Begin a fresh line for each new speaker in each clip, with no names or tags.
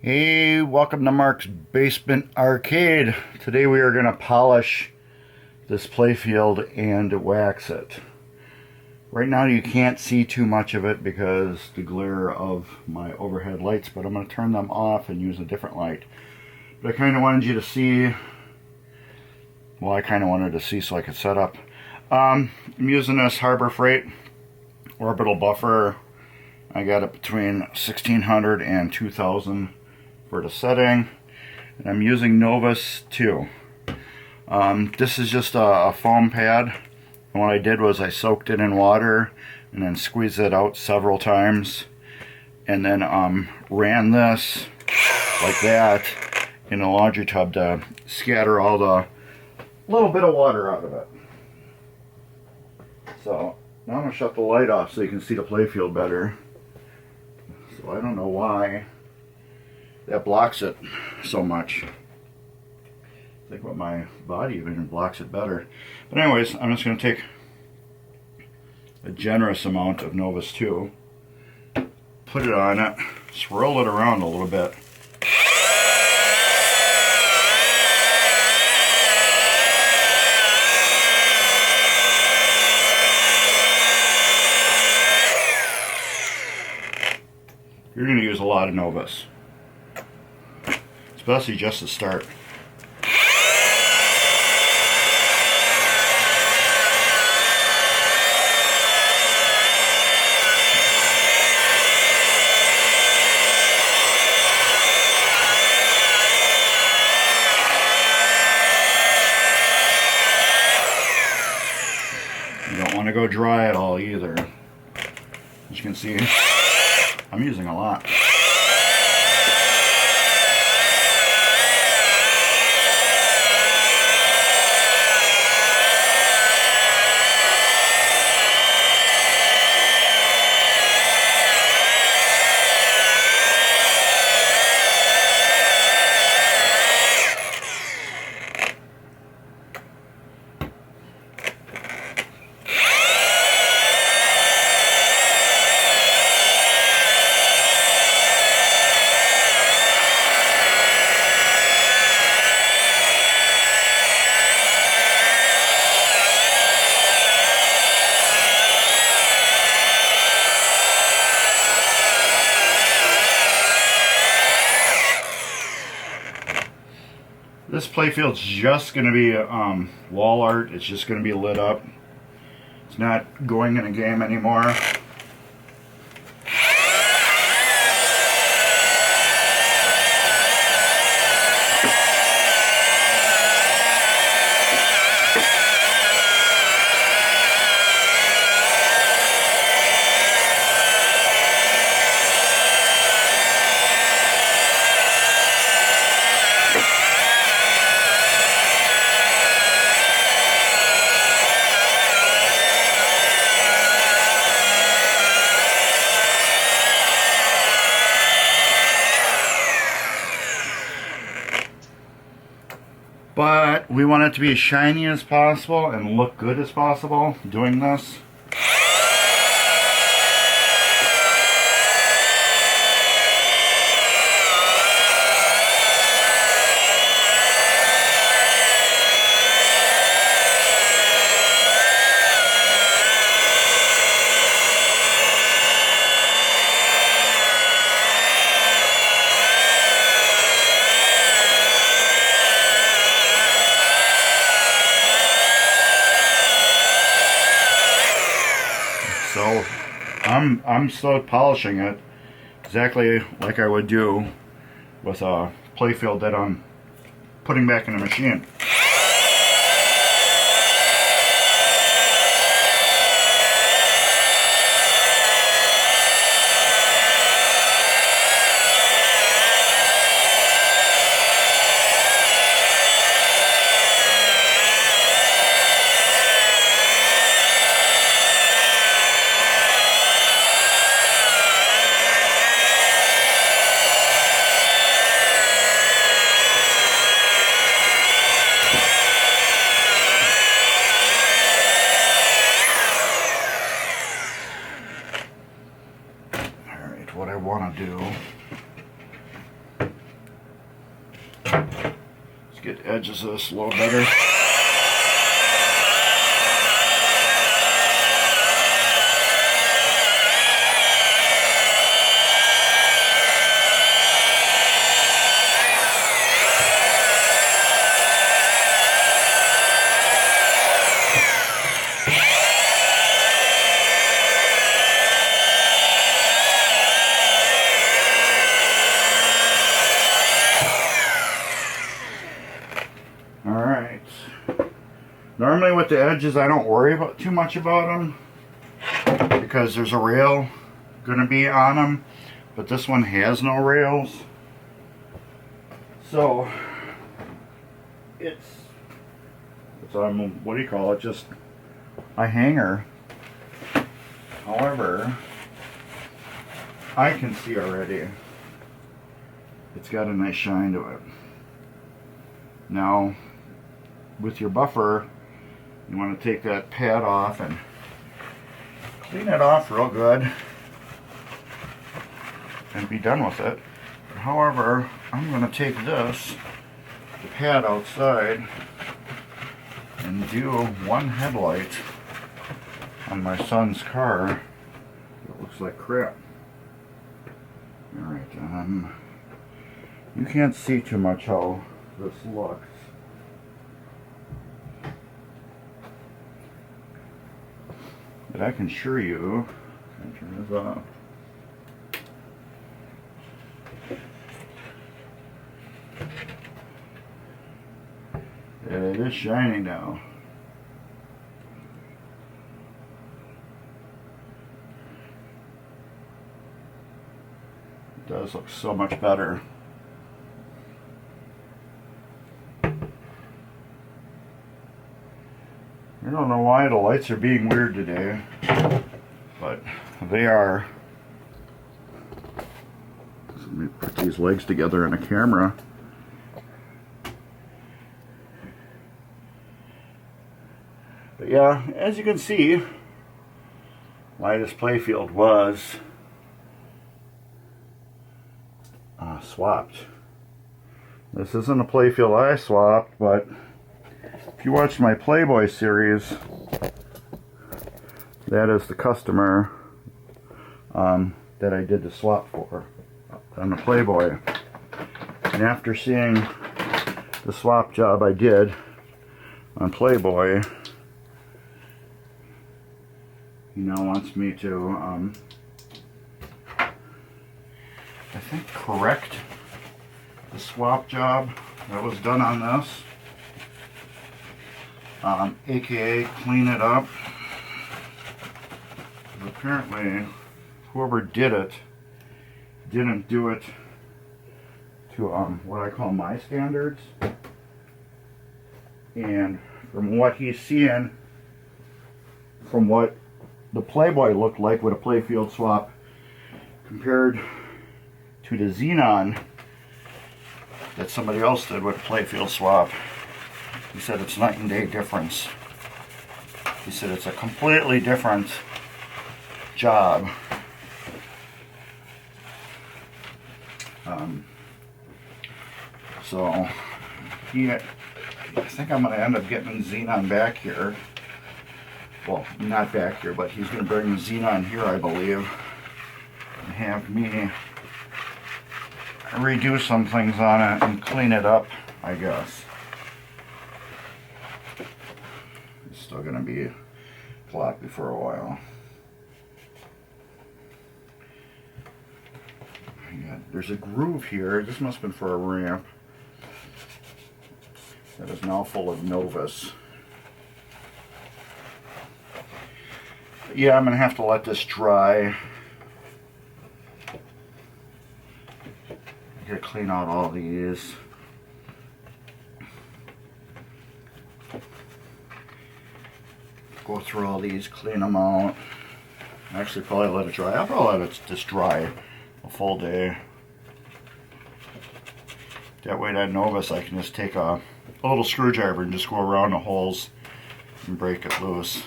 Hey, welcome to Mark's Basement Arcade. Today we are going to polish this playfield and wax it. Right now you can't see too much of it because the glare of my overhead lights, but I'm going to turn them off and use a different light. But I kind of wanted you to see, well, I kind of wanted to see so I could set up. I'm using this Harbor Freight orbital buffer. I got it between 1600 and 2000 for the setting, and I'm using Novus 2. This is just a foam pad, and what I did was I soaked it in water and then squeezed it out several times, and then ran this like that in a laundry tub to scatter all the little bit of water out of it. So now I'm going to shut the light off so you can see the playfield better. So I don't know why that blocks it so much. I think with my body even blocks it better. But anyways, I'm just going to take a generous amount of Novus 2, put it on it, swirl it around a little bit. You're going to use a lot of Novus, especially just to start. You don't want to go dry at all either. As you can see, I'm using a lot. This playfield's just going to be wall art. It's just going to be lit up. It's not going in a game anymore. But we want it to be as shiny as possible and look good as possible doing this. So I'm still polishing it exactly like I would do with a playfield that I'm putting back in the machine. What I want to do get the edges of this a little better. Alright. Normally with the edges I don't worry about too much about them because there's a rail going to be on them, but this one has no rails. So it's what do you call it, just a hanger. However, I can see already it's got a nice shine to it. Now with your buffer, you want to take that pad off and clean it off real good and be done with it. However, I'm going to take this, the pad outside, and do one headlight on my son's car. It looks like crap. Alright, you can't see too much how this looks. But I can assure you, I'll turn this off. It is shining now. It does look so much better. I don't know why the lights are being weird today, but they are. So let me put these legs together in a camera. But yeah, as you can see, why this playfield was swapped. This isn't a playfield I swapped, but if you watch my Playboy series, that is the customer that I did the swap for on the Playboy. And after seeing the swap job I did on Playboy, he now wants me to, I think, correct the swap job that was done on this. AKA clean it up. But apparently whoever did it didn't do it to what I call my standards, and from what he's seeing, from what the Playboy looked like with a Playfield swap compared to the Zenon that somebody else did with a Playfield swap, he said it's night and day difference. He said it's a completely different job. So I think I'm going to end up getting Zenon back here. Well, not back here, but he's going to bring the Zenon here, I believe, and have me redo some things on it and clean it up, I guess. It's still going to be floppy for a while. Yeah, there's a groove here. This must have been for a ramp that is now full of Novus. Yeah, I'm going to have to let this dry. I gotta clean out all these. Go through all these, clean them out. Actually, probably let it dry. I'll probably let it just dry a full day. That way, that Novus, I can just take a little screwdriver and just go around the holes and break it loose.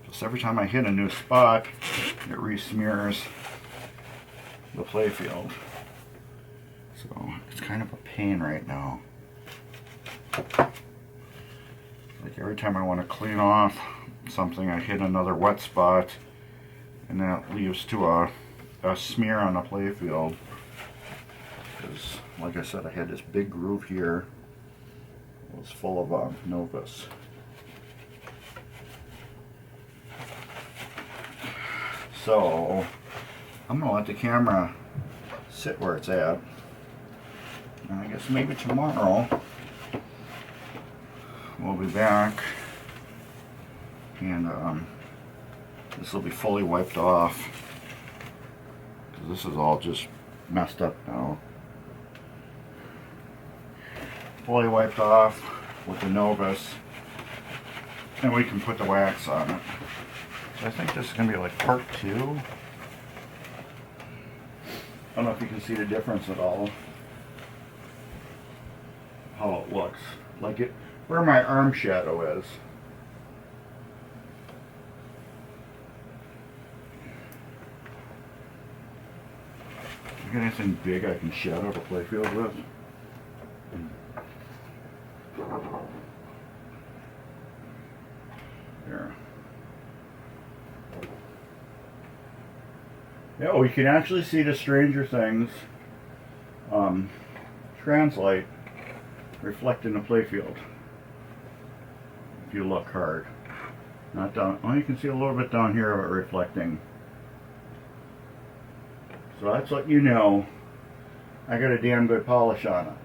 Just every time I hit a new spot, it re-smears the playfield. So it's kind of a pain right now. Like every time I want to clean off something, I hit another wet spot, and that leaves to a smear on the playfield. Because, like I said, I had this big groove here. It was full of Novus. So, I'm going to let the camera sit where it's at. And I guess maybe tomorrow we'll be back and this will be fully wiped off, because this is all just messed up now. Fully wiped off with the Novus, and we can put the wax on it. So I think this is going to be like part 2. I don't know if you can see the difference at all. How it looks. Like it, where my arm shadow is. You got anything big I can shadow the playfield with? There. Yeah, we can actually see the Stranger Things translate, reflect in the playfield. If you look hard. Not down. Oh, you can see a little bit down here of it reflecting. So that's what you know. I got a damn good polish on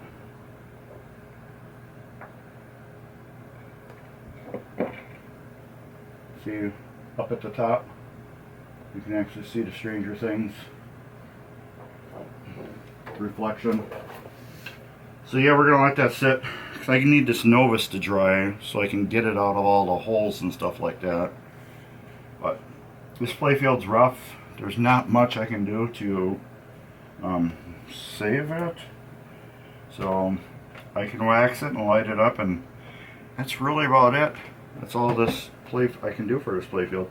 it. See up at the top? You can actually see the Stranger Things reflection. So yeah, we're going to let that sit. Because I need this Novus to dry so I can get it out of all the holes and stuff like that. But this playfield's rough. There's not much I can do to save it. So I can wax it and light it up, and that's really about it. That's all this I can do for this playfield.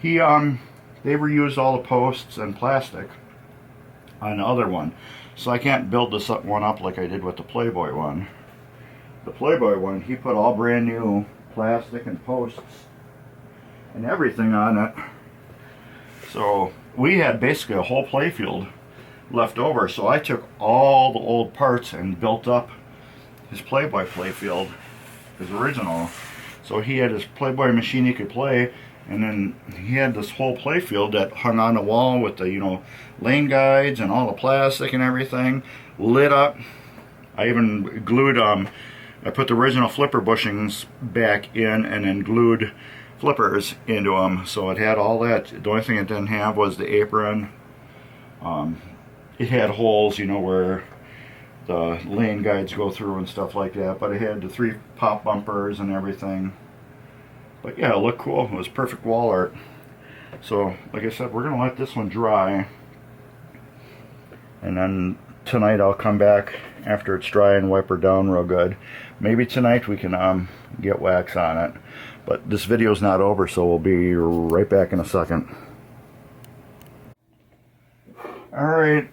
They reused all the posts and plastic on the other one, so I can't build this one up like I did with the Playboy one. The Playboy one, he put all brand new plastic and posts and everything on it. So we had basically a whole playfield left over, so I took all the old parts and built up his Playboy playfield, his original. So he had his Playboy machine he could play, and then he had this whole playfield that hung on the wall with the, you know, lane guides and all the plastic and everything, lit up. I even glued, I put the original flipper bushings back in and then glued flippers into them, so it had all that. The only thing it didn't have was the apron. It had holes, you know, where the lane guides go through and stuff like that, but it had the 3 pop bumpers and everything. But yeah, it looked cool. It was perfect wall art. So like I said, we're gonna let this one dry, and then tonight I'll come back after it's dry and wipe her down real good. Maybe tonight we can get wax on it. But this video's not over, so we'll be right back in a second. Alright,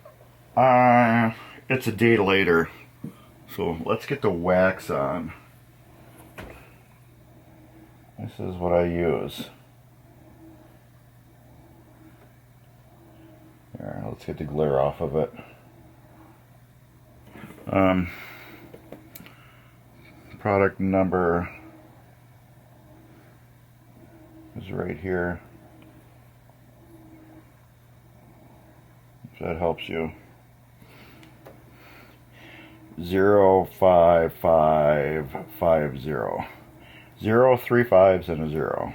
it's a day later, so let's get the wax on. This is what I use. There, let's get the glare off of it. Product number is right here, if that helps you. 05550. 0, 3 5s and a 0.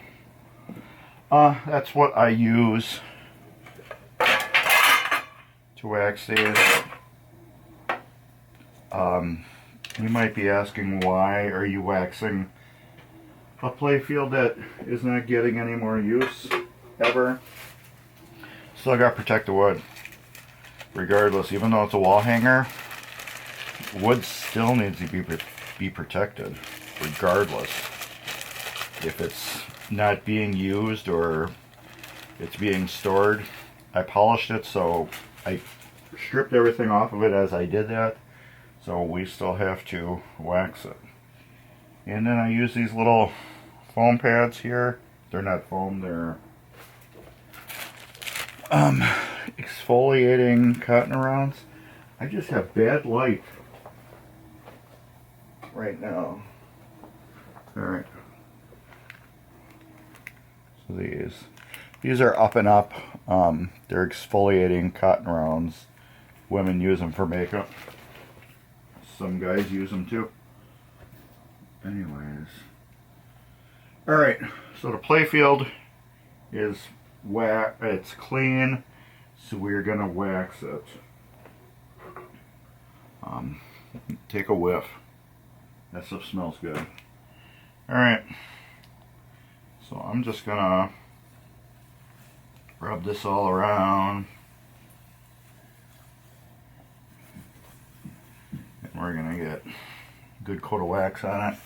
That's what I use to wax these. You might be asking, why are you waxing a playfield that is not getting any more use ever? Still got to protect the wood. Regardless, even though it's a wall hanger, wood still needs to be protected, regardless. If it's not being used or it's being stored. I polished it, so I stripped everything off of it as I did that. So we still have to wax it. And then I use these little foam pads here. They're not foam, they're exfoliating cotton rounds. I just have bad light right now. Alright. So these are up and up. They're exfoliating cotton rounds. Women use them for makeup. Some guys use them too. Anyways. Alright, so the Playfield is it's clean, so we're gonna wax it. Take a whiff. That stuff smells good. Alright, so I'm just gonna rub this all around. And we're gonna get a good coat of wax on it.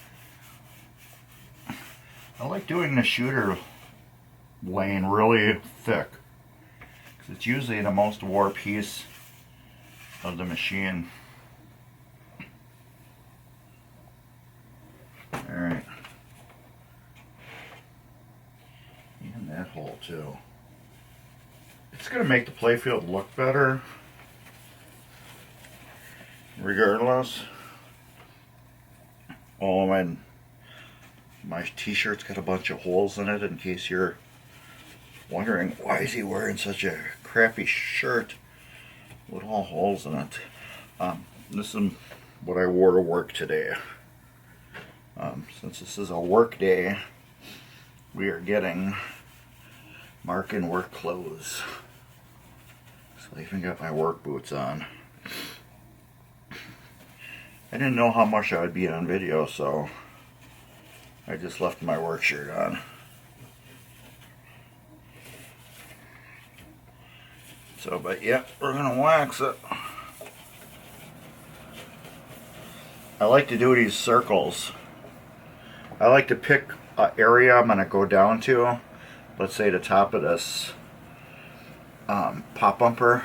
I like doing the shooter lane really thick, because it's usually the most wore piece of the machine. Alright. And that hole too. It's going to make the Playfield look better regardless. Oh, my t-shirt's got a bunch of holes in it, in case you're wondering why is he wearing such a crappy shirt with all holes in it. This is what I wore to work today. Since this is a work day, we are getting marking work clothes. So I even got my work boots on. I didn't know how much I would be on video, so I just left my work shirt on. So, but yeah, we're gonna wax it. I like to do these circles. I like to pick an area I'm gonna go down to. Let's say the top of this pop bumper,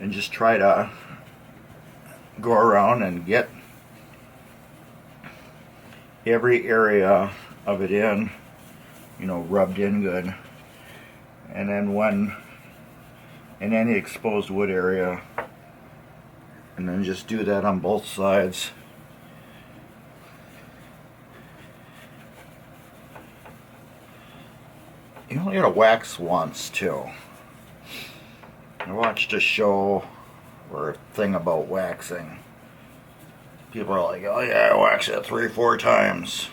and just try to go around and get every area of it in, you know, rubbed in good. And then in any exposed wood area, and then just do that on both sides. You only gotta wax once too. I watched a show or a thing about waxing. People are like, oh yeah, I wax it 3-4 times.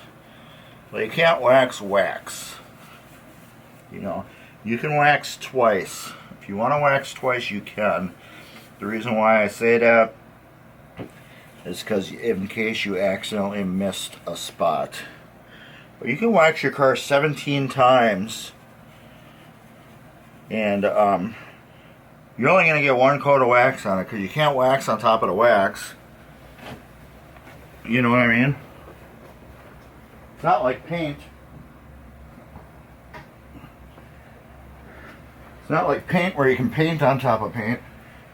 Well, you can't wax. You know, you can wax twice. If you want to wax twice, you can. The reason why I say that is because in case you accidentally missed a spot. But you can wax your car 17 times. And you're only going to get one coat of wax on it, because you can't wax on top of the wax. You know what I mean? It's not like paint. It's not like paint where you can paint on top of paint.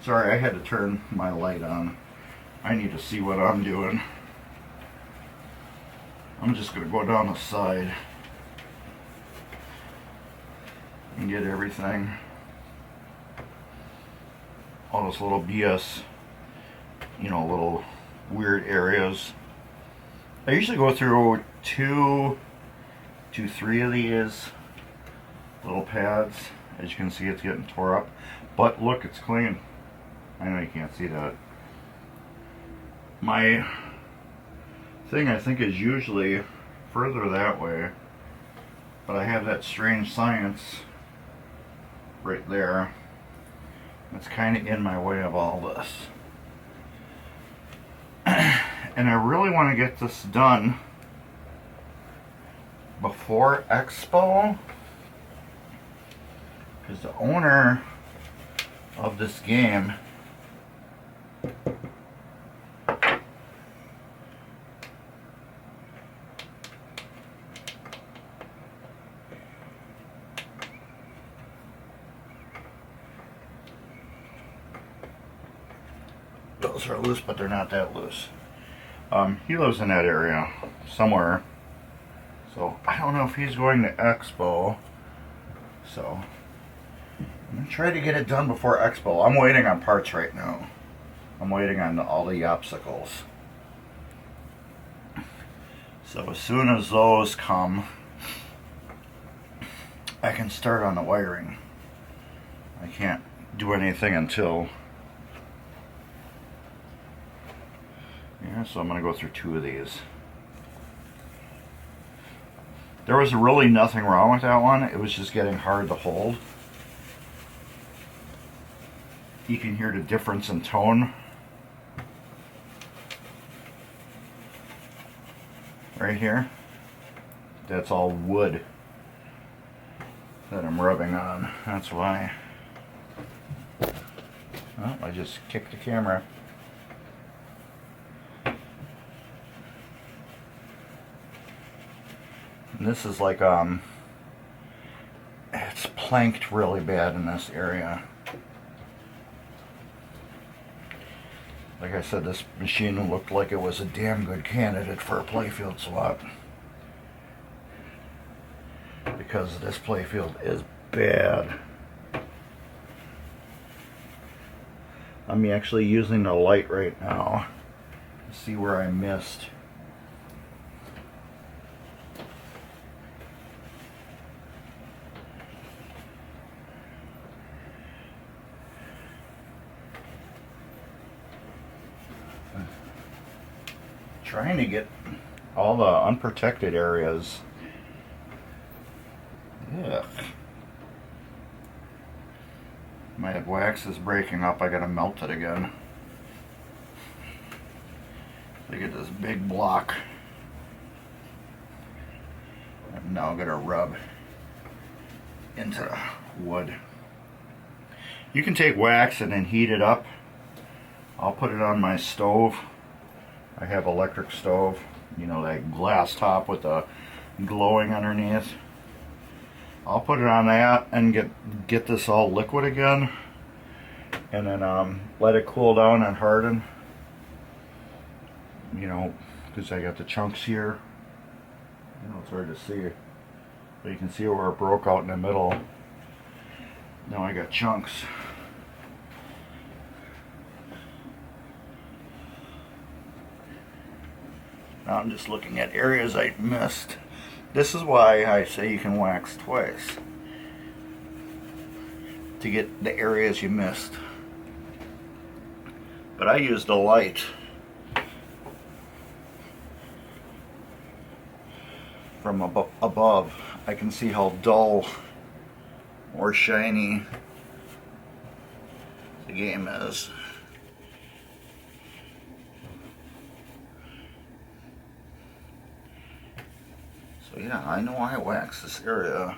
Sorry, I had to turn my light on. I need to see what I'm doing. I'm just going to go down the side and get everything. All those little BS, you know, little weird areas. I usually go through 2 to 3 of these little pads. As you can see, it's getting tore up. But look, it's clean. I know you can't see that. My thing, I think, is usually further that way. But I have that strange science right there. It's kind of in my way of all this. And I really want to get this done before Expo, because the owner of this game those are loose, but they're not that loose. He lives in that area somewhere. So I don't know if he's going to Expo. So I'm going to try to get it done before Expo. I'm waiting on parts right now. I'm waiting on all the obstacles. So as soon as those come, I can start on the wiring. I can't do anything until... Yeah, so I'm going to go through 2 of these. There was really nothing wrong with that one. It was just getting hard to hold. You can hear the difference in tone. Right here. That's all wood that I'm rubbing on. That's why. Oh, I just kicked the camera. And this is like, it's planked really bad in this area. Like I said, this machine looked like it was a damn good candidate for a Playfield swap. Because this Playfield is bad. I'm actually using the light right now to see where I missed. Trying to get all the unprotected areas. Ugh. My wax is breaking up. I gotta melt it again. Look at this big block. I'm now gonna rub into the wood. You can take wax and then heat it up. I'll put it on my stove. I have electric stove, you know, that glass top with the glowing underneath. I'll put it on that and get this all liquid again, and then let it cool down and harden. You know, because I got the chunks here. You know, it's hard to see, but you can see where it broke out in the middle. Now I got chunks. Now I'm just looking at areas I missed. This is why I say you can wax twice. To get the areas you missed. But I used a light. From above, I can see how dull or shiny the game is. So yeah, I know I waxed this area.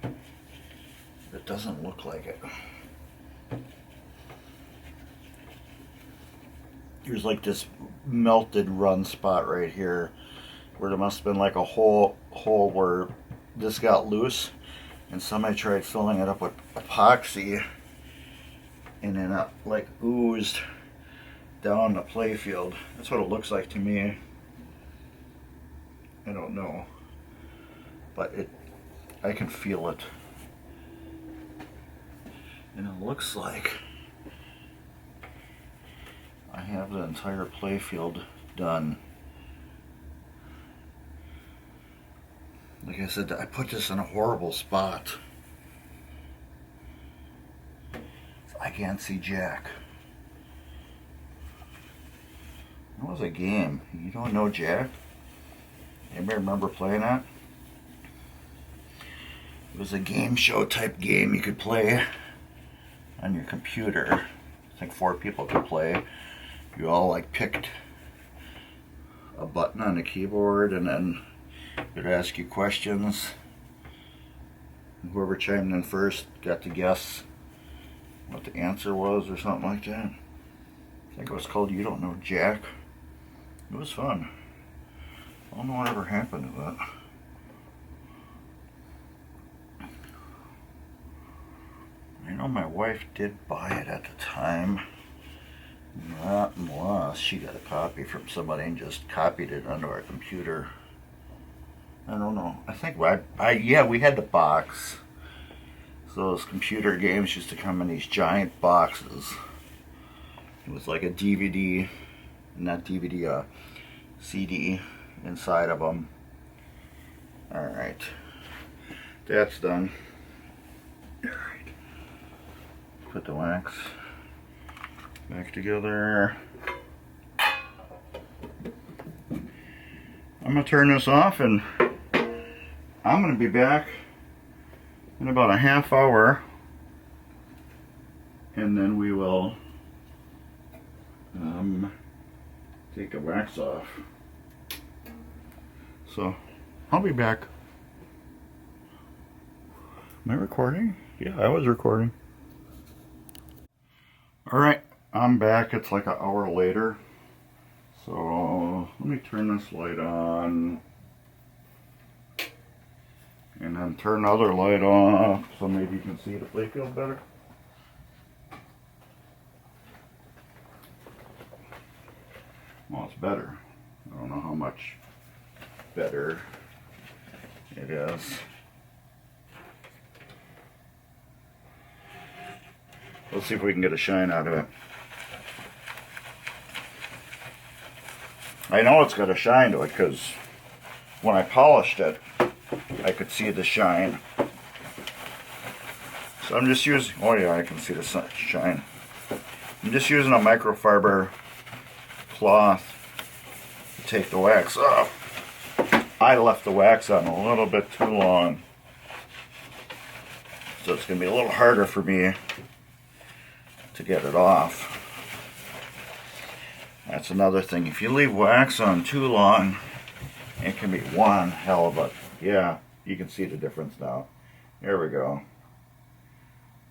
It doesn't look like it. There's like this melted run spot right here where there must have been like a hole where this got loose, and somebody tried filling it up with epoxy, and then it like oozed down the playfield. That's what it looks like to me. I don't know, but I can feel it, and it looks like I have the entire playfield done. Like I said, I put this in a horrible spot. I can't see jack. That was a game. You don't know jack? Anybody remember playing that? It was a game show type game you could play on your computer. I think 4 people could play. You all like picked a button on the keyboard, and then it would ask you questions. And whoever chimed in first got to guess what the answer was or something like that. I think it was called You Don't Know Jack. It was fun. I don't know whatever happened to that. I know my wife did buy it at the time. Not unless she got a copy from somebody and just copied it onto our computer. I don't know. I think yeah, we had the box. So those computer games used to come in these giant boxes. It was like a DVD, not DVD, CD inside of them. Alright. That's done. Alright. Put the wax back together. I'm going to turn this off and I'm going to be back in about a half hour, and then we will take the wax off. So I'll be back. Am I recording? Yeah, I was recording. Alright, I'm back. It's like an hour later. So let me turn this light on. And then turn the other light off so maybe you can see the playfield better. Well, it's better. I don't know how much better it is. Let's see if we can get a shine out of it. I know it's got a shine to it because when I polished it, I could see the shine. So I'm just using, oh yeah, I can see the shine. I'm just using a microfiber cloth to take the wax off. I left the wax on a little bit too long. So it's going to be a little harder for me to get it off. That's another thing. If you leave wax on too long, it can be one hell of a, yeah, you can see the difference now. There we go.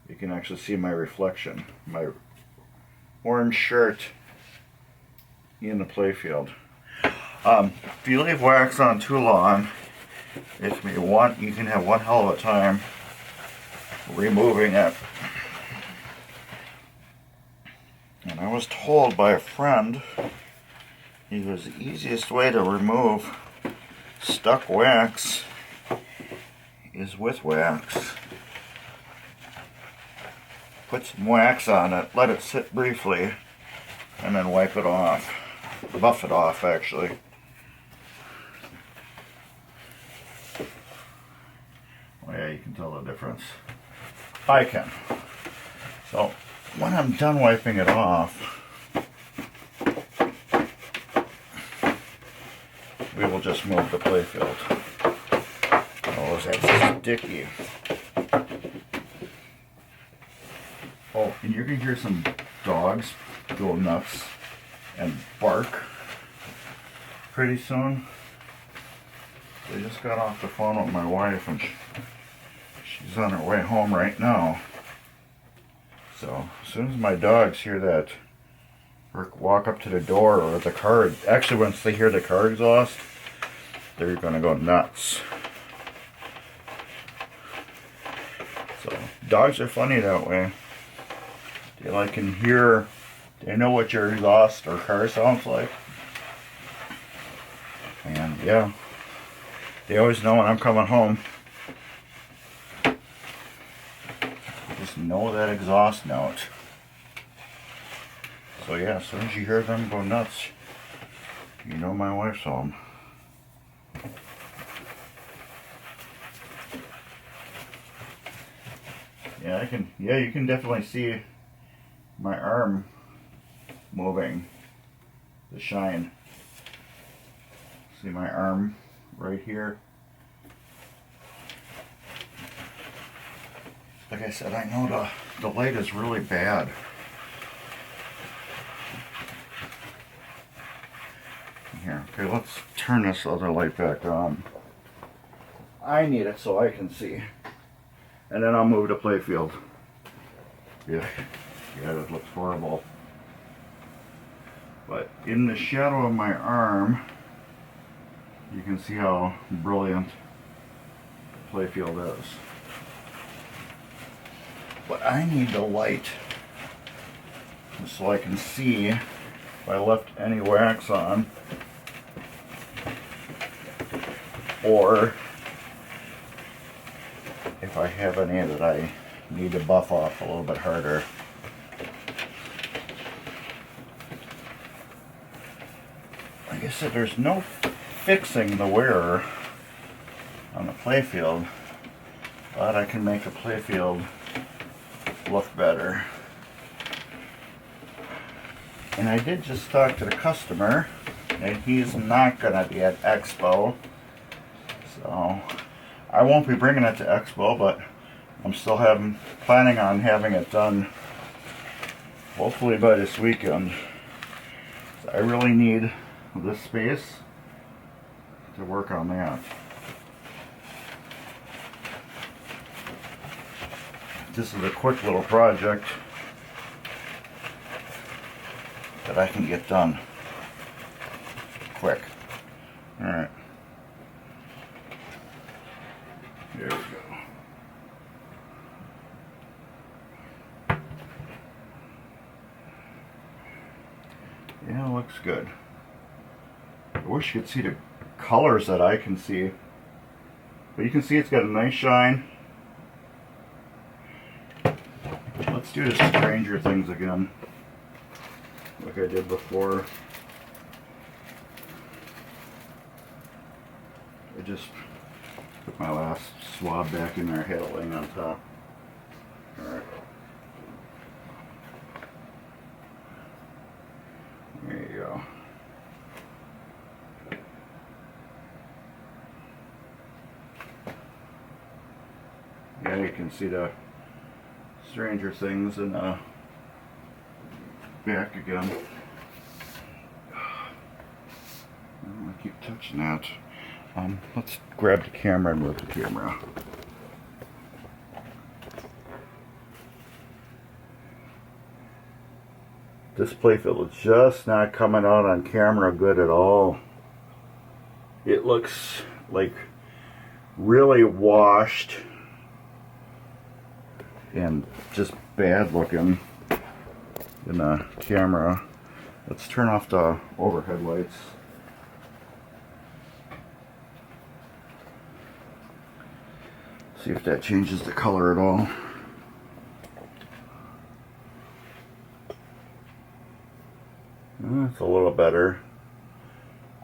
You can actually see my reflection, my orange shirt in the playfield. If you leave wax on too long, it can be you can have one hell of a time removing it. And I was told by a friend, it was the easiest way to remove stuck wax is with wax. Put some wax on it, let it sit briefly, and then wipe it off. Buff it off, actually. Oh yeah, you can tell the difference. I can. So, when I'm done wiping it off, we will just move the playfield. Oh, that's sticky. Oh, and you're going to hear some dogs go nuts and bark pretty soon. They just got off the phone with my wife and she's on her way home right now. So as soon as my dogs hear that, or walk up to the door or the car, actually once they hear the car exhaust, they're going to go nuts. So dogs are funny that way. They can hear, they know what your exhaust or car sounds like. And yeah, they always know when I'm coming home. Just know that exhaust note. So yeah, as soon as you hear them go nuts, you know my wife's home. Yeah, you can definitely see my arm moving, the shine. See my arm right here? Like I said, I know the light is really bad. Here, okay, let's turn this other light back on. I need it so I can see. And then I'll move to playfield. Yeah, that looks horrible. But in the shadow of my arm, you can see how brilliant playfield is. But I need the light so I can see if I left any wax on, or if I have any that I need to buff off a little bit harder. Like I said, there's no fixing the wear on the Playfield, but I can make a Playfield look better. And I did just talk to the customer, and he's not going to be at Expo, so I won't be bringing it to Expo, but I'm still planning on having it done hopefully by this weekend. So I really need this space to work on that. This is a quick little project that I can get done quick. Alright. There we go. Yeah, looks good. I wish you could see the colors that I can see. But you can see it's got a nice shine. Let's do the Stranger Things again, like I did before. I just put my last swab back in there, had it laying on top. Alright. There you go. Yeah, you can see the Stranger Things in the back again. I keep touching that. Let's grab the camera and move the camera. This Playfield is just not coming out on camera good at all. It looks like really washed and just bad looking in the camera. Let's turn off the overhead lights. See if that changes the color at all. It's a little better.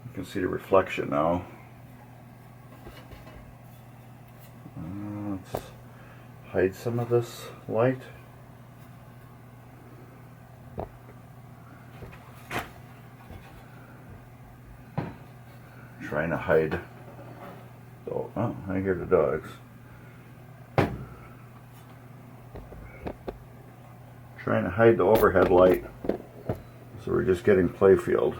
You can see the reflection now. Let's hide some of this light. Trying to hide. Oh, I hear the dogs. Trying to hide the overhead light. So we're just getting Playfield.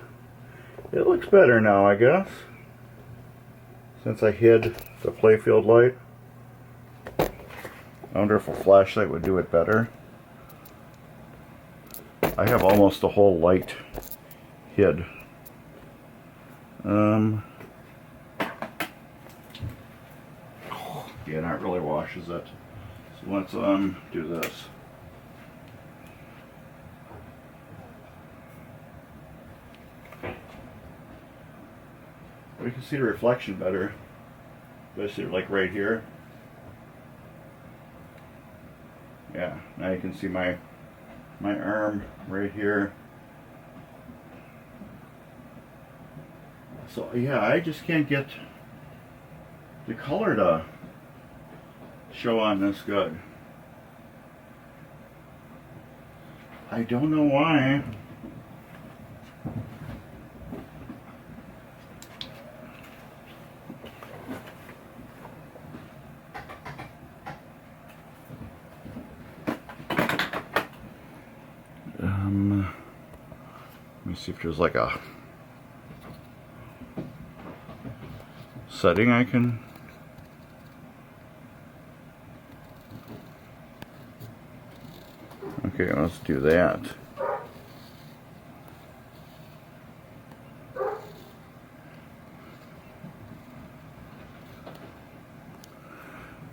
It looks better now, I guess, since I hid the Playfield light. I wonder if a flashlight would do it better. I have almost the whole light hid. Yeah, that really washes it. So let's do this. We can see the reflection better, especially like right here. Yeah, now you can see my arm right here. So yeah, I just can't get the color to show on this good. I don't know why. Let me see if there's like a setting I can. Okay, let's do that.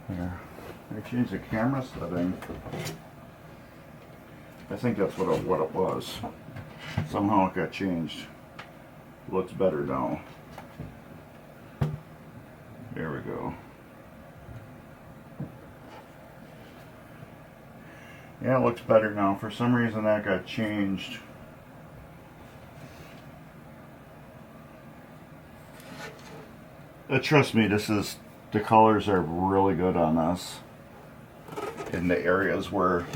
Here, I changed the camera setting. I think that's what it was. Somehow it got changed. Looks better now. There we go. Yeah, it looks better now. For some reason that got changed. Trust me, the colors are really good on this. In the areas where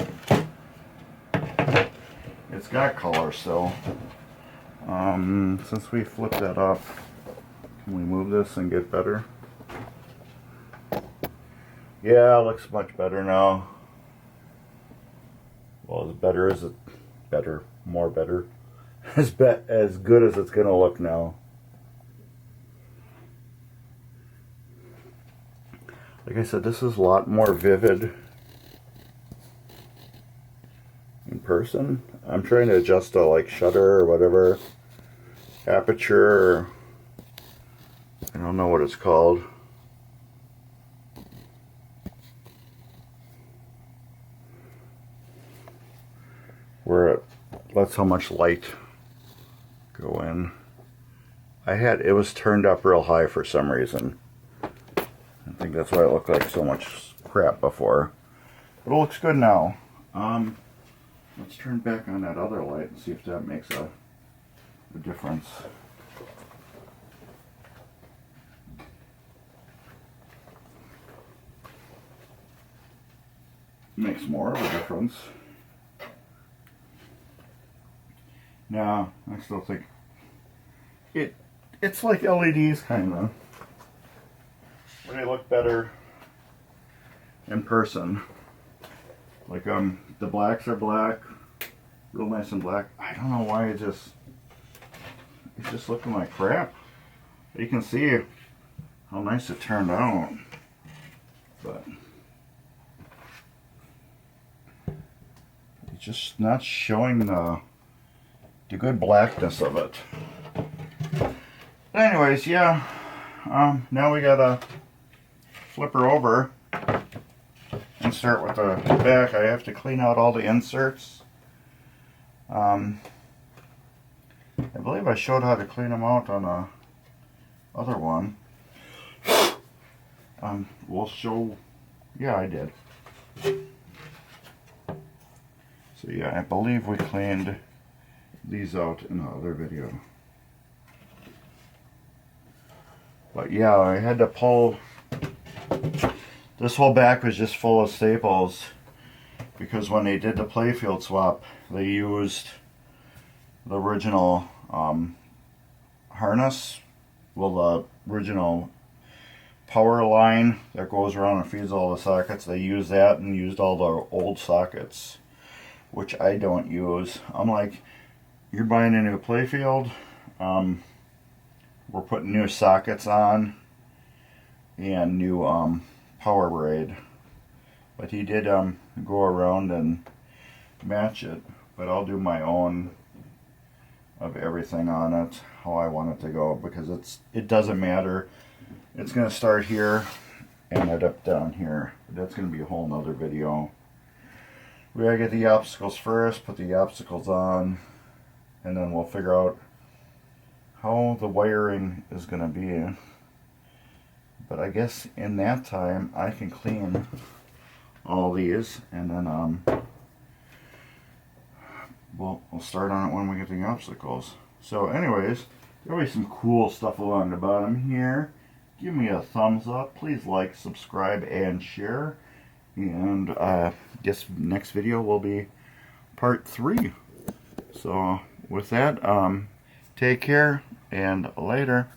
it's got color still. Since we flipped that up, can we move this and get better? Yeah, it looks much better now. Well, as better as it, better, more better, as good as it's gonna look now. Like I said, this is a lot more vivid in person. I'm trying to adjust the like shutter or whatever, aperture, or, I don't know what it's called. Where it lets how much light go in. It was turned up real high for some reason. I think that's why it looked like so much crap before. But it looks good now. Let's turn back on that other light and see if that makes a difference. Makes more of a difference. No, I still think it's like LEDs kind of. But they look better in person. Like the blacks are black, real nice and black. I don't know why it's just looking like crap. You can see how nice it turned out, but it's just not showing the good blackness of it. But anyways, yeah. Now we gotta flip her over and start with the back. I have to clean out all the inserts. I believe I showed how to clean them out on the other one. We'll show. Yeah, I did. So yeah, I believe we cleaned these out in the other video. But yeah, I had to pull. This whole back was just full of staples because when they did the Playfield swap, they used the original harness. Well, the original power line that goes around and feeds all the sockets. They used that and used all the old sockets, which I don't use. I'm like, you're buying a new Playfield. We're putting new sockets on and new power braid. But he did go around and match it. But I'll do my own of everything on it, how I want it to go, because it doesn't matter. It's going to start here and end up down here. That's going to be a whole nother video. We gotta get the obstacles first, put the obstacles on, and then we'll figure out how the wiring is going to be. But I guess in that time I can clean all these, and then we'll start on it when we get the obstacles. So anyways, there'll be some cool stuff along the bottom here. Give me a thumbs up, please like, subscribe, and share. And I guess next video will be part 3. So with that, take care and later.